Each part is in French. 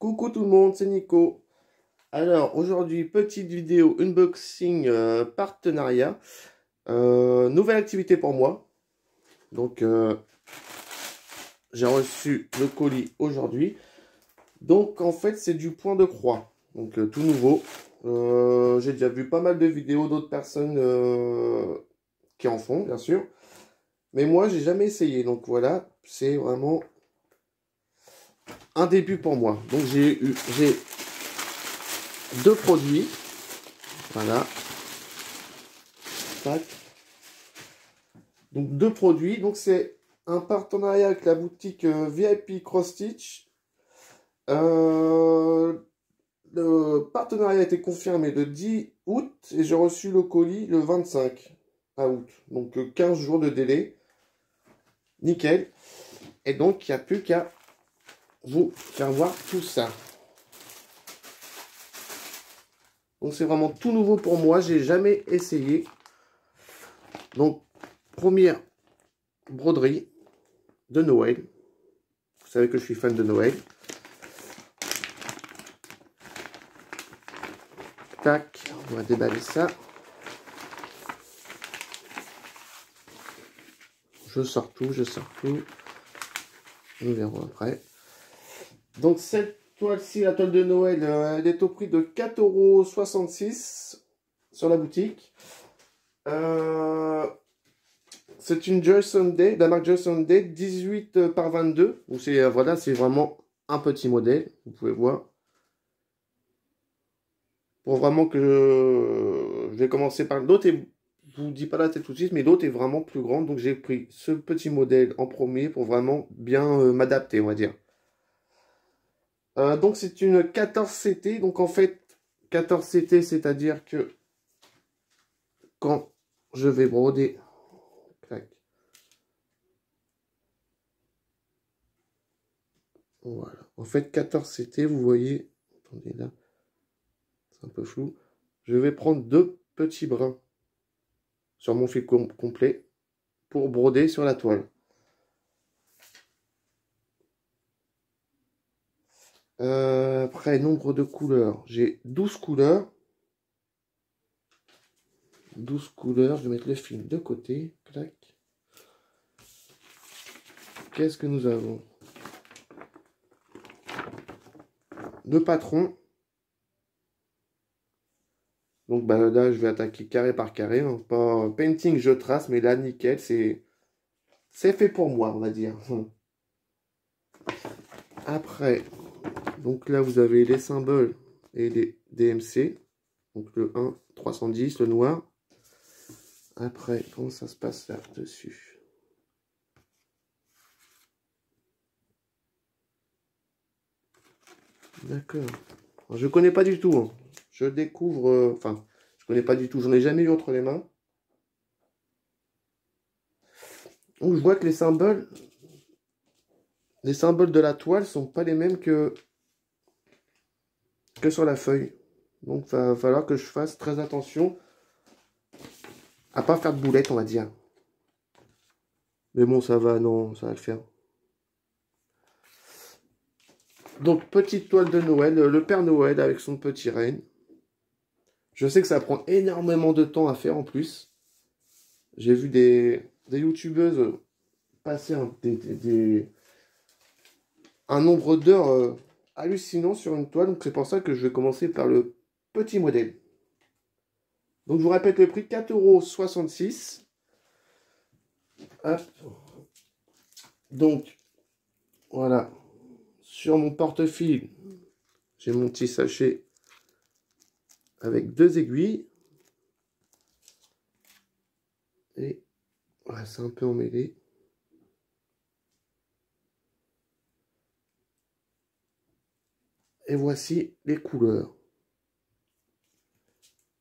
Coucou tout le monde, c'est Nico. Alors aujourd'hui, petite vidéo unboxing partenariat. Nouvelle activité pour moi. Donc j'ai reçu le colis aujourd'hui. Donc en fait c'est du point de croix. Donc tout nouveau. J'ai déjà vu pas mal de vidéos d'autres personnes qui en font bien sûr. Mais moi j'ai jamais essayé. Donc voilà, c'est vraiment un début pour moi. Donc j'ai deux produits. Voilà. Tac. Donc deux produits. Donc c'est un partenariat avec la boutique VIP Cross Stitch. Le partenariat a été confirmé le 10 août et j'ai reçu le colis le 25 août. Donc 15 jours de délai. Nickel. Et donc il n'y a plus qu'à vous faire voir tout ça. Donc c'est vraiment tout nouveau pour moi. J'ai jamais essayé. Donc première broderie de Noël. Vous savez que je suis fan de Noël. Tac, on va déballer ça. Je sors tout. Nous verrons après. Donc cette toile-ci, la toile de Noël, elle est au prix de 4,66 € sur la boutique. C'est une Joy Sunday, de la marque Joy Sunday, 18 par 22. Donc voilà, c'est vraiment un petit modèle, vous pouvez voir. Pour vraiment que je vais commencer par l'autre et je vous dis pas la tête tout de suite, mais l'autre est vraiment plus grande. Donc j'ai pris ce petit modèle en premier pour vraiment bien m'adapter, on va dire. Donc c'est une 14 CT. Donc en fait, 14 CT, c'est-à-dire que quand je vais broder, clac, voilà. En fait, 14 CT, vous voyez, attendez là, c'est un peu flou. Je vais prendre deux petits brins sur mon fil complet pour broder sur la toile. Après, nombre de couleurs. J'ai 12 couleurs. 12 couleurs. Je vais mettre le film de côté. Clac. Qu'est-ce que nous avons? Le patron. Donc bah, là, je vais attaquer carré par carré. Hein. Pas painting, je trace, mais là, nickel. C'est fait pour moi, on va dire. Après, donc là, vous avez les symboles et les DMC. Donc le 1, 310, le noir. Après, comment ça se passe là-dessus? D'accord. Je connais pas du tout. Hein. Je découvre... Enfin, je connais pas du tout. J'en ai jamais eu entre les mains. Donc je vois que les symboles de la toile sont pas les mêmes que sur la feuille. Donc il va falloir que je fasse très attention à pas faire de boulettes, on va dire. Mais bon, ça va, non, ça va le faire. Donc, petite toile de Noël, le Père Noël avec son petit renne. Je sais que ça prend énormément de temps à faire en plus. J'ai vu des youtubeuses passer un nombre d'heures hallucinant sur une toile. Donc, c'est pour ça que je vais commencer par le petit modèle. Donc, je vous répète le prix, 4,66 €. Hop. Donc, voilà. Sur mon porte-fil, j'ai mon petit sachet avec deux aiguilles. Et voilà, c'est un peu emmêlé. Et voici les couleurs.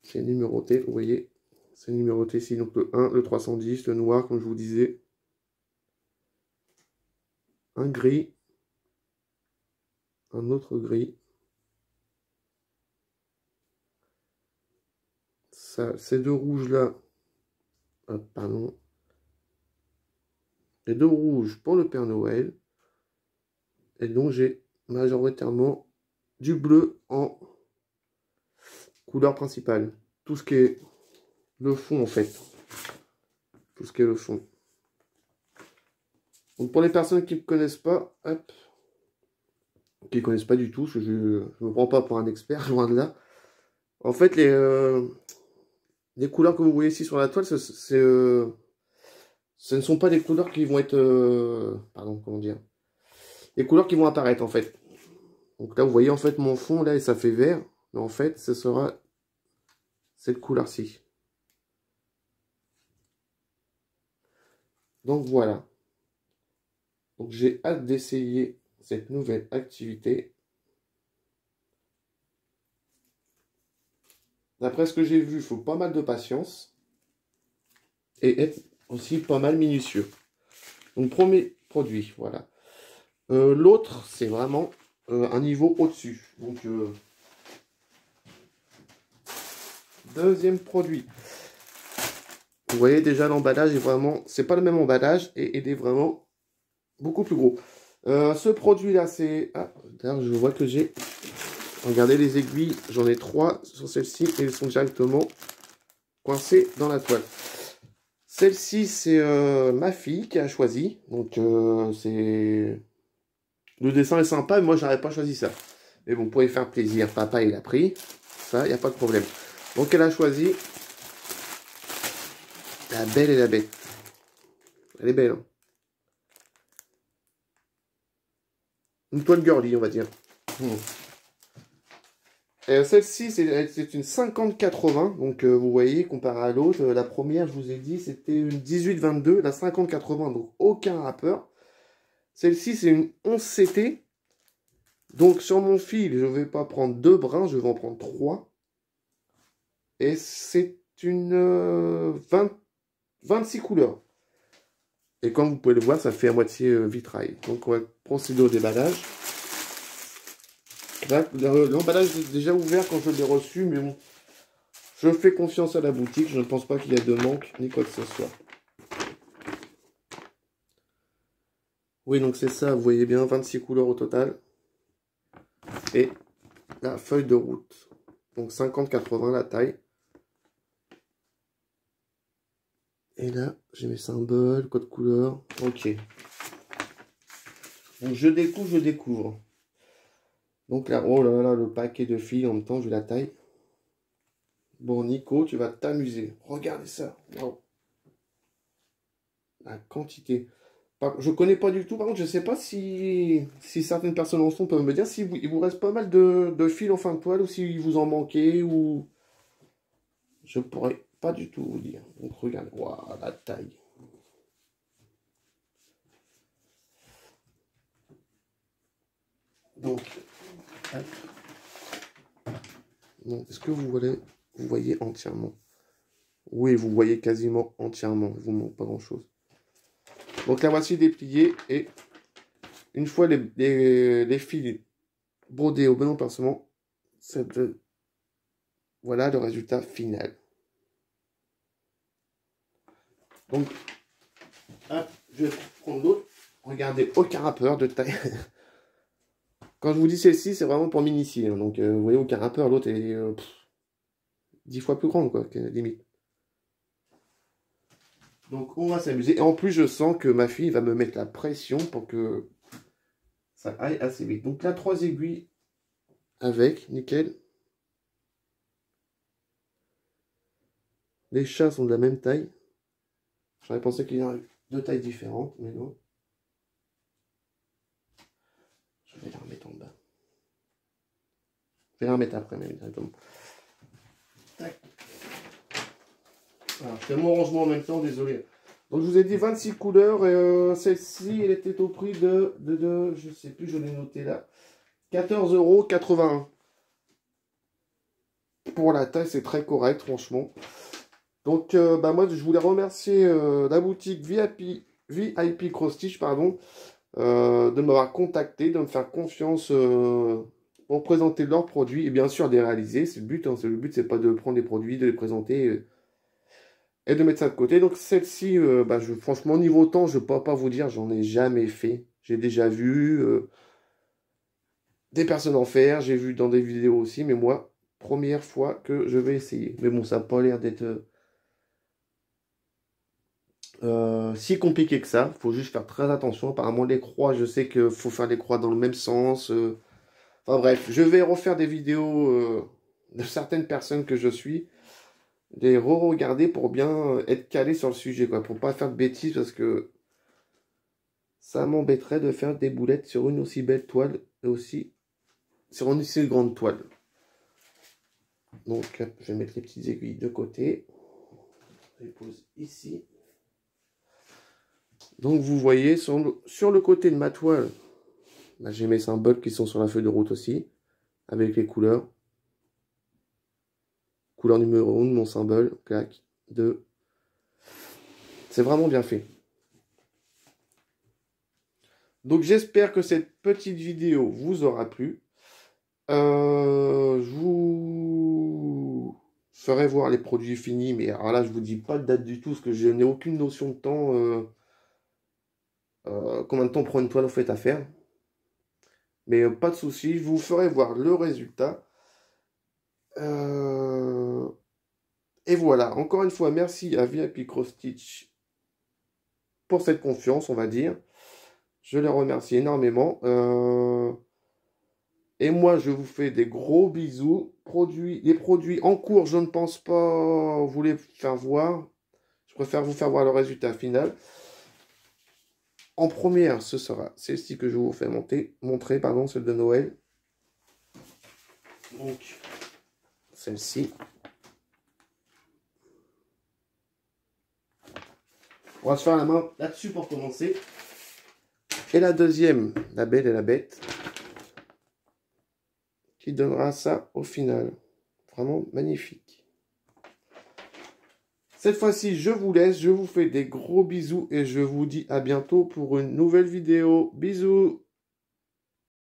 C'est numéroté, vous voyez. C'est numéroté ici, donc le 1, le 310, le noir, comme je vous disais. Un gris. Un autre gris. Ça, ces deux rouges-là. Pardon. Les deux rouges pour le Père Noël. Et donc j'ai majoritairement du bleu en couleur principale. Tout ce qui est le fond en fait. Tout ce qui est le fond. Donc pour les personnes qui ne connaissent pas, hop, qui ne connaissent pas du tout, parce que je ne me prends pas pour un expert, loin de là. En fait, les couleurs que vous voyez ici sur la toile, ce ne sont pas des couleurs qui vont être... pardon, comment dire? Les couleurs qui vont apparaître, en fait. Donc là, vous voyez, en fait, mon fond, là, ça fait vert. Mais en fait, ce sera cette couleur-ci. Donc voilà. Donc j'ai hâte d'essayer cette nouvelle activité. D'après ce que j'ai vu, il faut pas mal de patience. Et être aussi pas mal minutieux. Donc premier produit, voilà. L'autre, c'est vraiment un niveau au-dessus. Donc deuxième produit. Vous voyez déjà l'emballage est vraiment... C'est pas le même emballage et il est vraiment beaucoup plus gros. Ce produit-là, c'est... Ah, d'ailleurs, je vois que j'ai... Regardez les aiguilles, j'en ai 3 sur celle-ci et elles sont directement coincées dans la toile. Celle-ci, c'est ma fille qui a choisi. Donc, c'est... Le dessin est sympa, mais moi, j'aurais pas choisi ça. Mais bon, pour y faire plaisir, papa, il a pris. Ça, il n'y a pas de problème. Donc, elle a choisi la belle et la bête. Elle est belle, hein. Une toile girly, on va dire. Celle-ci, c'est une 50-80. Donc, vous voyez, comparé à l'autre, la première, je vous ai dit, c'était une 18-22. La 50-80, donc aucun rappeur. Celle-ci, c'est une 11CT. Donc, sur mon fil, je ne vais pas prendre 2 brins, je vais en prendre 3. Et c'est une 26 couleurs. Et comme vous pouvez le voir, ça fait à moitié vitrail. Donc, on va procéder au déballage. L'emballage est déjà ouvert quand je l'ai reçu, mais bon, je fais confiance à la boutique. Je ne pense pas qu'il y ait de manque ni quoi que ce soit. Oui, donc c'est ça, vous voyez bien, 26 couleurs au total. Et la feuille de route. Donc 50-80 la taille. Et là, j'ai mes symboles, code couleur. Ok. Donc je découvre. Donc là, oh là là, le paquet de fils en même temps, je la taille. Bon, Nico, tu vas t'amuser. Regardez ça. Wow. La quantité. Je connais pas du tout. Par contre, je sais pas si certaines personnes en sont peuvent me dire si il vous reste pas mal de fils en fin de toile ou si vous en manquez ou... Je pourrais pas du tout vous dire. Donc regardez. Waouh, la taille. Donc, est-ce que vous voyez entièrement? Oui, vous voyez quasiment entièrement. Il vous manque pas grand-chose. Donc la voici dépliée et une fois les fils brodés au bon emplacement, voilà le résultat final. Donc, hop, je vais prendre l'autre. Regardez, aucun rappeur de taille. Quand je vous dis celle-ci, c'est vraiment pour m'initier. Hein. Donc, vous voyez, aucun rappeur, l'autre est 10 fois plus grande, quoi, limite. Donc, on va s'amuser. Et en plus, je sens que ma fille va me mettre la pression pour que ça aille assez vite. Donc, là, 3 aiguilles avec, nickel. Les chats sont de la même taille. J'aurais pensé qu'il y en avait 2 tailles différentes, mais non. Je vais la remettre en bas. Je vais la remettre après, même directement. Tac. Alors, je fais mon rangement en même temps, désolé. Donc, je vous ai dit 26 couleurs. Et celle-ci, elle était au prix de je sais plus, je l'ai noté là. 14,81 €. Pour la taille, c'est très correct, franchement. Donc, moi, je voulais remercier la boutique VIP Cross Stitch, pardon, de m'avoir contacté, de me faire confiance pour présenter leurs produits et bien sûr de les réaliser. C'est le but, hein, le but, c'est pas de prendre des produits, de les présenter et de mettre ça de côté. Donc, celle-ci, franchement, niveau temps, je ne peux pas vous dire, j'en ai jamais fait. J'ai déjà vu. des personnes en faire, j'ai vu dans des vidéos aussi, mais moi, première fois que je vais essayer. Mais bon, ça n'a pas l'air d'être si compliqué que ça. Faut juste faire très attention. Apparemment, les croix, je sais qu'il faut faire les croix dans le même sens. Enfin bref, je vais refaire des vidéos de certaines personnes que je suis. Les re-regarder pour bien être calé sur le sujet, quoi. Pour pas faire de bêtises, parce que ça m'embêterait de faire des boulettes sur une aussi belle toile et aussi sur une aussi grande toile. Donc, je vais mettre les petites aiguilles de côté. Je les pose ici. Donc, vous voyez, sur le côté de ma toile, bah, j'ai mes symboles qui sont sur la feuille de route aussi, avec les couleurs. Couleur numéro 1 de mon symbole, clac, 2. C'est vraiment bien fait. Donc, j'espère que cette petite vidéo vous aura plu. Je vous ferai voir les produits finis, mais alors là, je vous dis pas de date du tout, parce que je n'ai aucune notion de temps. Combien de temps prend une toile au fait à faire. Mais pas de souci, je vous ferai voir le résultat. Et voilà, encore une fois, merci à VIP Cross Stitch pour cette confiance, on va dire. Je les remercie énormément. Et moi, je vous fais des gros bisous. Les produits en cours, je ne pense pas vous les faire voir. Je préfère vous faire voir le résultat final. En première, ce sera celle-ci que je vous fais montrer, pardon, celle de Noël. Donc, celle-ci. On va se faire la main là-dessus pour commencer. Et la deuxième, la belle et la bête, qui donnera ça au final. Vraiment magnifique. Cette fois-ci, je vous laisse, je vous fais des gros bisous et je vous dis à bientôt pour une nouvelle vidéo. Bisous!